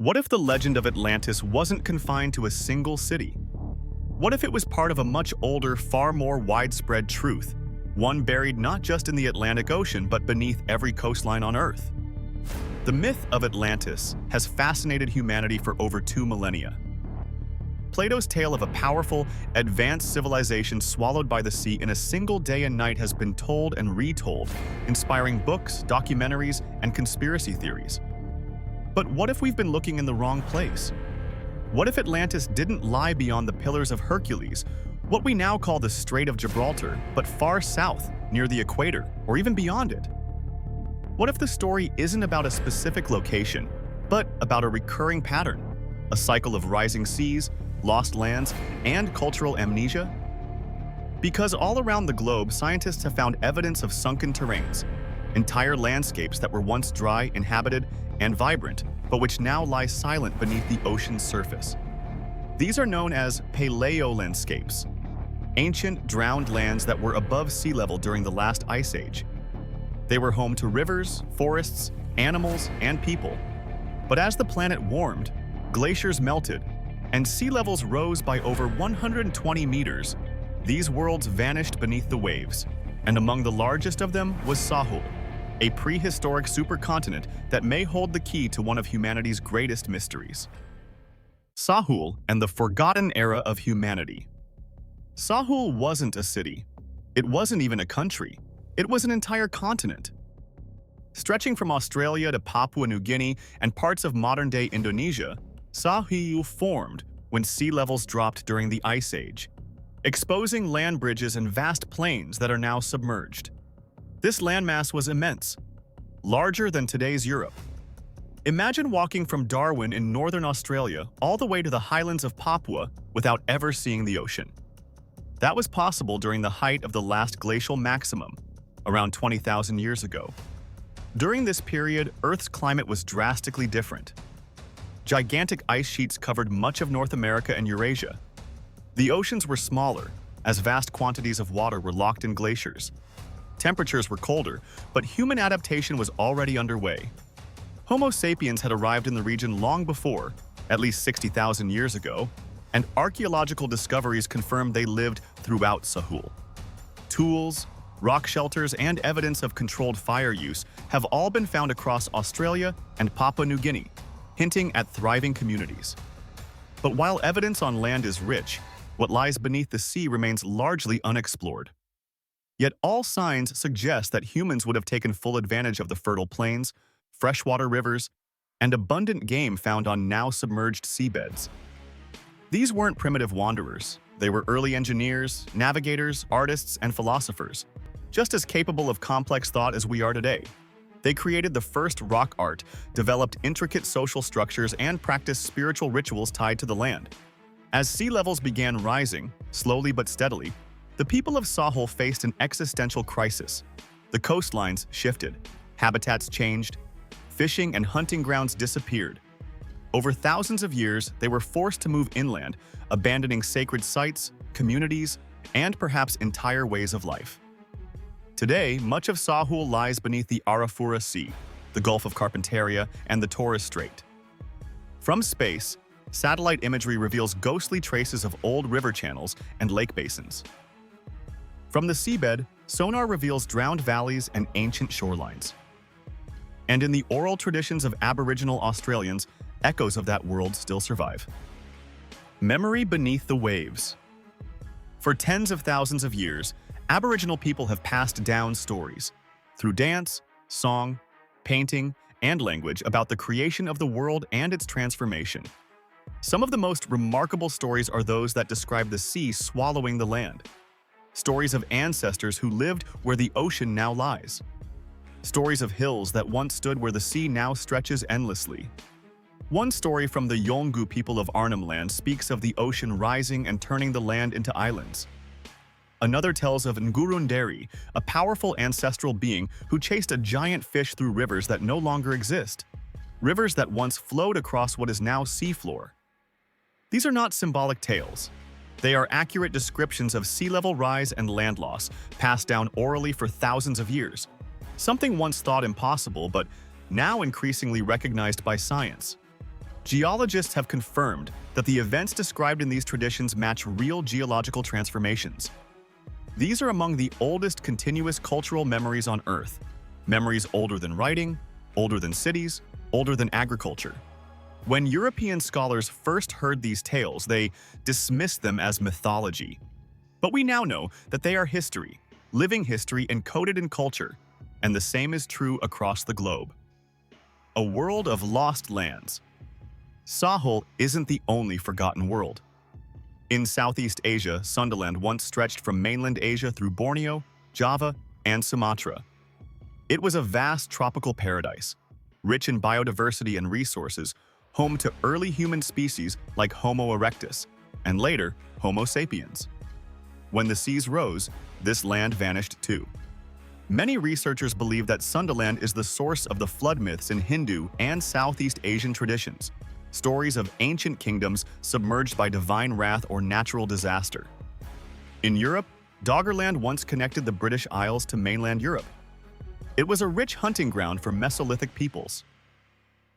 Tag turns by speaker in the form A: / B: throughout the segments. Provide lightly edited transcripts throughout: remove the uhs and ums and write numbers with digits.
A: What if the legend of Atlantis wasn't confined to a single city? What if it was part of a much older, far more widespread truth, one buried not just in the Atlantic Ocean but beneath every coastline on Earth? The myth of Atlantis has fascinated humanity for over 2 millennia. Plato's tale of a powerful, advanced civilization swallowed by the sea in a single day and night has been told and retold, inspiring books, documentaries, and conspiracy theories. But what if we've been looking in the wrong place? What if Atlantis didn't lie beyond the Pillars of Hercules, what we now call the Strait of Gibraltar, but far south, near the equator, or even beyond it? What if the story isn't about a specific location, but about a recurring pattern, a cycle of rising seas, lost lands, and cultural amnesia? Because all around the globe, scientists have found evidence of sunken terrains, entire landscapes that were once dry, inhabited, and vibrant, but which now lie silent beneath the ocean's surface. These are known as paleolandscapes, ancient, drowned lands that were above sea level during the last ice age. They were home to rivers, forests, animals, and people. But as the planet warmed, glaciers melted, and sea levels rose by over 120 meters, these worlds vanished beneath the waves, and among the largest of them was Sahul, a prehistoric supercontinent that may hold the key to one of humanity's greatest mysteries. Sahul and the Forgotten Era of Humanity. Sahul wasn't a city. It wasn't even a country. It was an entire continent. Stretching from Australia to Papua New Guinea and parts of modern-day Indonesia, Sahul formed when sea levels dropped during the Ice Age, exposing land bridges and vast plains that are now submerged. This landmass was immense, larger than today's Europe. Imagine walking from Darwin in northern Australia all the way to the highlands of Papua without ever seeing the ocean. That was possible during the height of the last glacial maximum, around 20,000 years ago. During this period, Earth's climate was drastically different. Gigantic ice sheets covered much of North America and Eurasia. The oceans were smaller, as vast quantities of water were locked in glaciers. Temperatures were colder, but human adaptation was already underway. Homo sapiens had arrived in the region long before, at least 60,000 years ago, and archaeological discoveries confirmed they lived throughout Sahul. Tools, rock shelters, and evidence of controlled fire use have all been found across Australia and Papua New Guinea, hinting at thriving communities. But while evidence on land is rich, what lies beneath the sea remains largely unexplored. Yet all signs suggest that humans would have taken full advantage of the fertile plains, freshwater rivers, and abundant game found on now submerged seabeds. These weren't primitive wanderers. They were early engineers, navigators, artists, and philosophers, just as capable of complex thought as we are today. They created the first rock art, developed intricate social structures, and practiced spiritual rituals tied to the land. As sea levels began rising, slowly but steadily, the people of Sahul faced an existential crisis. The coastlines shifted, habitats changed, fishing and hunting grounds disappeared. Over thousands of years, they were forced to move inland, abandoning sacred sites, communities, and perhaps entire ways of life. Today, much of Sahul lies beneath the Arafura Sea, the Gulf of Carpentaria, and the Torres Strait. From space, satellite imagery reveals ghostly traces of old river channels and lake basins. From the seabed, sonar reveals drowned valleys and ancient shorelines. And in the oral traditions of Aboriginal Australians, echoes of that world still survive. Memory beneath the waves. For tens of thousands of years, Aboriginal people have passed down stories, through dance, song, painting, and language about the creation of the world and its transformation. Some of the most remarkable stories are those that describe the sea swallowing the land. Stories of ancestors who lived where the ocean now lies. Stories of hills that once stood where the sea now stretches endlessly. One story from the Yolngu people of Arnhem Land speaks of the ocean rising and turning the land into islands. Another tells of Ngurunderi, a powerful ancestral being who chased a giant fish through rivers that no longer exist. Rivers that once flowed across what is now seafloor. These are not symbolic tales. They are accurate descriptions of sea level rise and land loss, passed down orally for thousands of years. Something once thought impossible, but now increasingly recognized by science. Geologists have confirmed that the events described in these traditions match real geological transformations. These are among the oldest continuous cultural memories on Earth. Memories older than writing, older than cities, older than agriculture. When European scholars first heard these tales, they dismissed them as mythology. But we now know that they are history, living history encoded in culture, and the same is true across the globe. A world of lost lands. Sahul isn't the only forgotten world. In Southeast Asia, Sundaland once stretched from mainland Asia through Borneo, Java, and Sumatra. It was a vast tropical paradise, rich in biodiversity and resources, home to early human species like Homo erectus, and later, Homo sapiens. When the seas rose, this land vanished too. Many researchers believe that Sundaland is the source of the flood myths in Hindu and Southeast Asian traditions, stories of ancient kingdoms submerged by divine wrath or natural disaster. In Europe, Doggerland once connected the British Isles to mainland Europe. It was a rich hunting ground for Mesolithic peoples.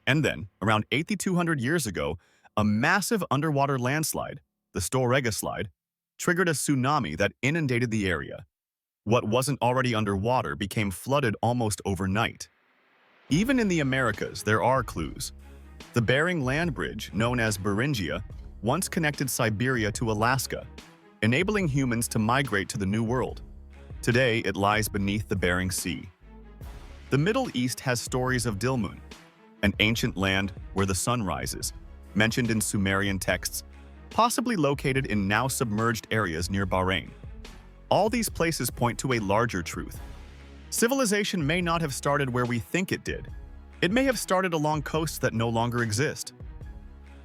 A: And then, around 8,200 years ago, a massive underwater landslide, the Storegga slide, triggered a tsunami that inundated the area. What wasn't already underwater became flooded almost overnight. Even in the Americas, there are clues. The Bering Land Bridge, known as Beringia, once connected Siberia to Alaska, enabling humans to migrate to the New World. Today, it lies beneath the Bering Sea. The Middle East has stories of Dilmun, an ancient land where the sun rises, mentioned in Sumerian texts, possibly located in now submerged areas near Bahrain. All these places point to a larger truth. Civilization may not have started where we think it did. It may have started along coasts that no longer exist.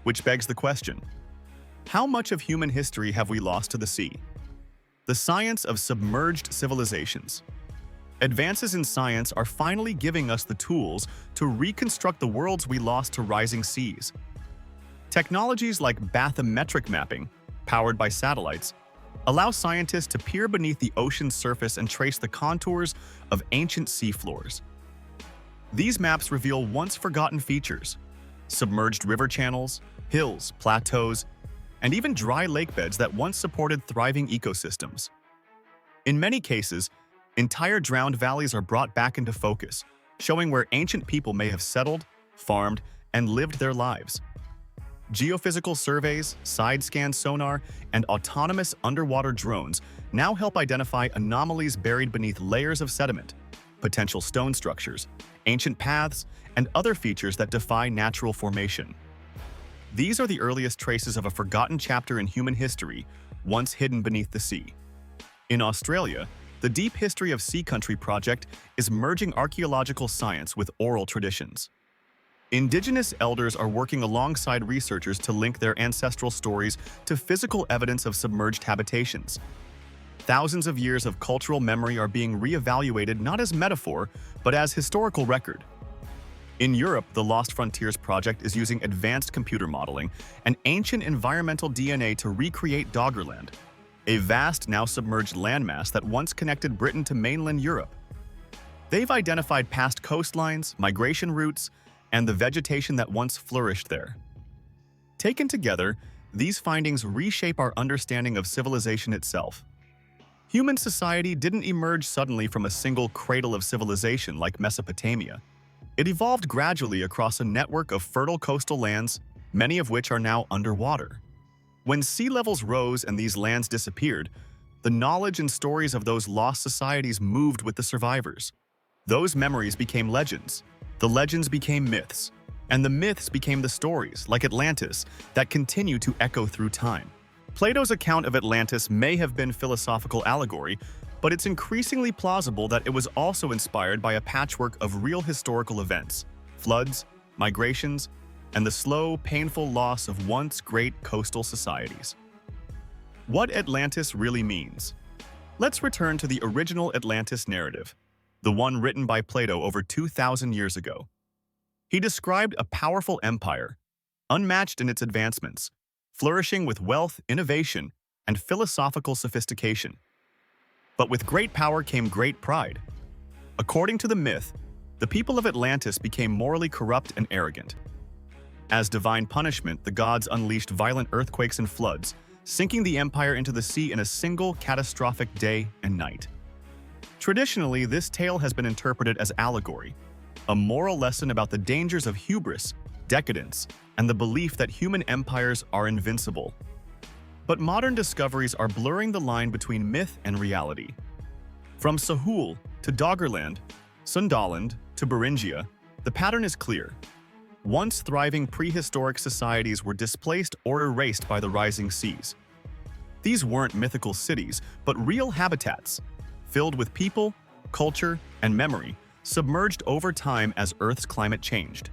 A: Which begs the question, how much of human history have we lost to the sea? The science of submerged civilizations. Advances in science are finally giving us the tools to reconstruct the worlds we lost to rising seas. Technologies like bathymetric mapping, powered by satellites, allow scientists to peer beneath the ocean's surface and trace the contours of ancient seafloors. These maps reveal once-forgotten features: submerged river channels, hills, plateaus, and even dry lakebeds that once supported thriving ecosystems. In many cases, entire drowned valleys are brought back into focus, showing where ancient people may have settled, farmed, and lived their lives. Geophysical surveys, side-scan sonar, and autonomous underwater drones now help identify anomalies buried beneath layers of sediment, potential stone structures, ancient paths, and other features that defy natural formation. These are the earliest traces of a forgotten chapter in human history, once hidden beneath the sea. In Australia, the Deep History of Sea Country project is merging archaeological science with oral traditions. Indigenous elders are working alongside researchers to link their ancestral stories to physical evidence of submerged habitations. Thousands of years of cultural memory are being re-evaluated not as metaphor, but as historical record. In Europe, the Lost Frontiers project is using advanced computer modeling and ancient environmental DNA to recreate Doggerland, a vast, now submerged landmass that once connected Britain to mainland Europe. They've identified past coastlines, migration routes, and the vegetation that once flourished there. Taken together, these findings reshape our understanding of civilization itself. Human society didn't emerge suddenly from a single cradle of civilization like Mesopotamia. It evolved gradually across a network of fertile coastal lands, many of which are now underwater. When sea levels rose and these lands disappeared, the knowledge and stories of those lost societies moved with the survivors. Those memories became legends. The legends became myths, and the myths became the stories, like Atlantis, that continue to echo through time. Plato's account of Atlantis may have been philosophical allegory, but it's increasingly plausible that it was also inspired by a patchwork of real historical events: floods, migrations, and the slow, painful loss of once great coastal societies. What Atlantis really means. Let's return to the original Atlantis narrative, the one written by Plato over 2,000 years ago. He described a powerful empire, unmatched in its advancements, flourishing with wealth, innovation, and philosophical sophistication. But with great power came great pride. According to the myth, the people of Atlantis became morally corrupt and arrogant. As divine punishment, the gods unleashed violent earthquakes and floods, sinking the empire into the sea in a single catastrophic day and night. Traditionally, this tale has been interpreted as allegory, a moral lesson about the dangers of hubris, decadence, and the belief that human empires are invincible. But modern discoveries are blurring the line between myth and reality. From Sahul to Doggerland, Sundaland to Beringia, the pattern is clear. Once thriving prehistoric societies were displaced or erased by the rising seas. These weren't mythical cities, but real habitats, filled with people, culture, and memory, submerged over time as Earth's climate changed.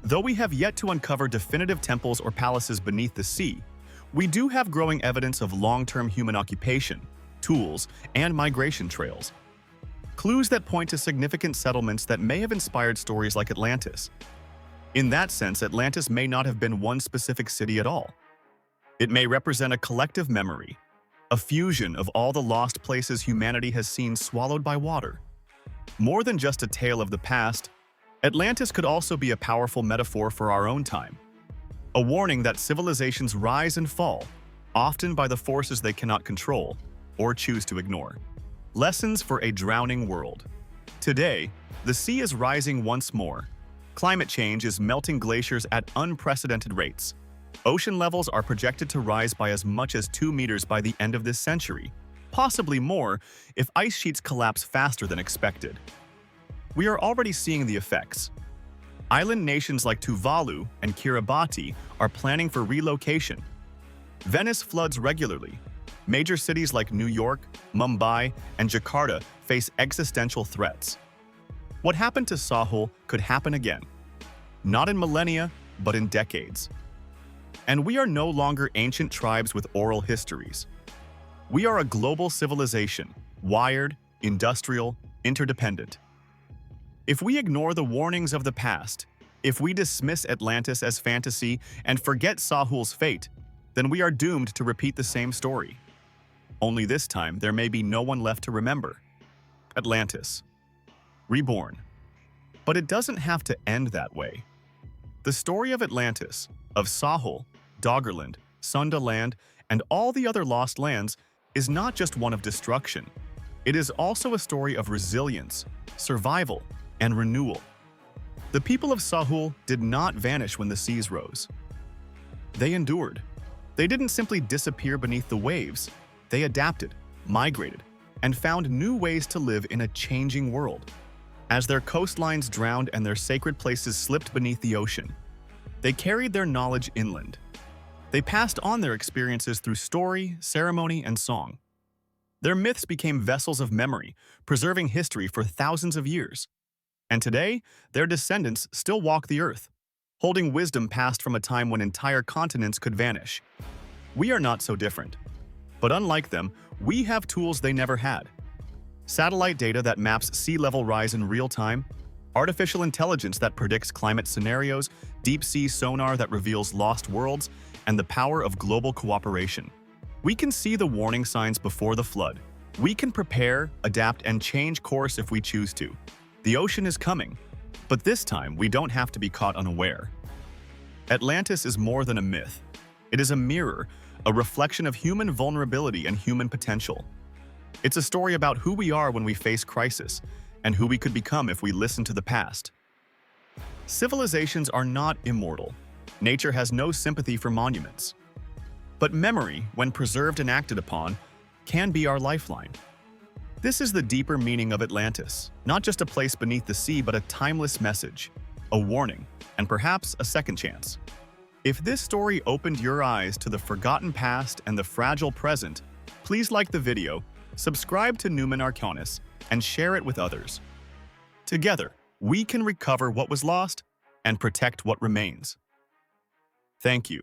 A: Though we have yet to uncover definitive temples or palaces beneath the sea, we do have growing evidence of long-term human occupation, tools, and migration trails. Clues that point to significant settlements that may have inspired stories like Atlantis. In that sense, Atlantis may not have been one specific city at all. It may represent a collective memory, a fusion of all the lost places humanity has seen swallowed by water. More than just a tale of the past, Atlantis could also be a powerful metaphor for our own time. A warning that civilizations rise and fall, often by the forces they cannot control or choose to ignore. Lessons for a drowning world. Today, the sea is rising once more. Climate change is melting glaciers at unprecedented rates. Ocean levels are projected to rise by as much as 2 meters by the end of this century, possibly more if ice sheets collapse faster than expected. We are already seeing the effects. Island nations like Tuvalu and Kiribati are planning for relocation. Venice floods regularly. Major cities like New York, Mumbai, and Jakarta face existential threats. What happened to Sahul could happen again. Not in millennia, but in decades. And we are no longer ancient tribes with oral histories. We are a global civilization, wired, industrial, interdependent. If we ignore the warnings of the past, if we dismiss Atlantis as fantasy and forget Sahul's fate, then we are doomed to repeat the same story. Only this time, there may be no one left to remember. Atlantis. Reborn. But it doesn't have to end that way. The story of Atlantis, of Sahul, Doggerland, Sundaland, and all the other lost lands is not just one of destruction. It is also a story of resilience, survival, and renewal. The people of Sahul did not vanish when the seas rose. They endured. They didn't simply disappear beneath the waves. They adapted, migrated, and found new ways to live in a changing world. As their coastlines drowned and their sacred places slipped beneath the ocean, they carried their knowledge inland. They passed on their experiences through story, ceremony, and song. Their myths became vessels of memory, preserving history for thousands of years. And today, their descendants still walk the earth, holding wisdom passed from a time when entire continents could vanish. We are not so different. But unlike them, we have tools they never had. Satellite data that maps sea level rise in real time, artificial intelligence that predicts climate scenarios, deep-sea sonar that reveals lost worlds, and the power of global cooperation. We can see the warning signs before the flood. We can prepare, adapt, and change course if we choose to. The ocean is coming, but this time we don't have to be caught unaware. Atlantis is more than a myth. It is a mirror, a reflection of human vulnerability and human potential. It's a story about who we are when we face crisis, and who we could become if we listen to the past. Civilizations are not immortal. Nature has no sympathy for monuments. But memory, when preserved and acted upon, can be our lifeline. This is the deeper meaning of Atlantis, not just a place beneath the sea, but a timeless message, a warning, and perhaps a second chance. If this story opened your eyes to the forgotten past and the fragile present, please like the video, subscribe to Numen Arcanis, and share it with others. Together, we can recover what was lost and protect what remains. Thank you.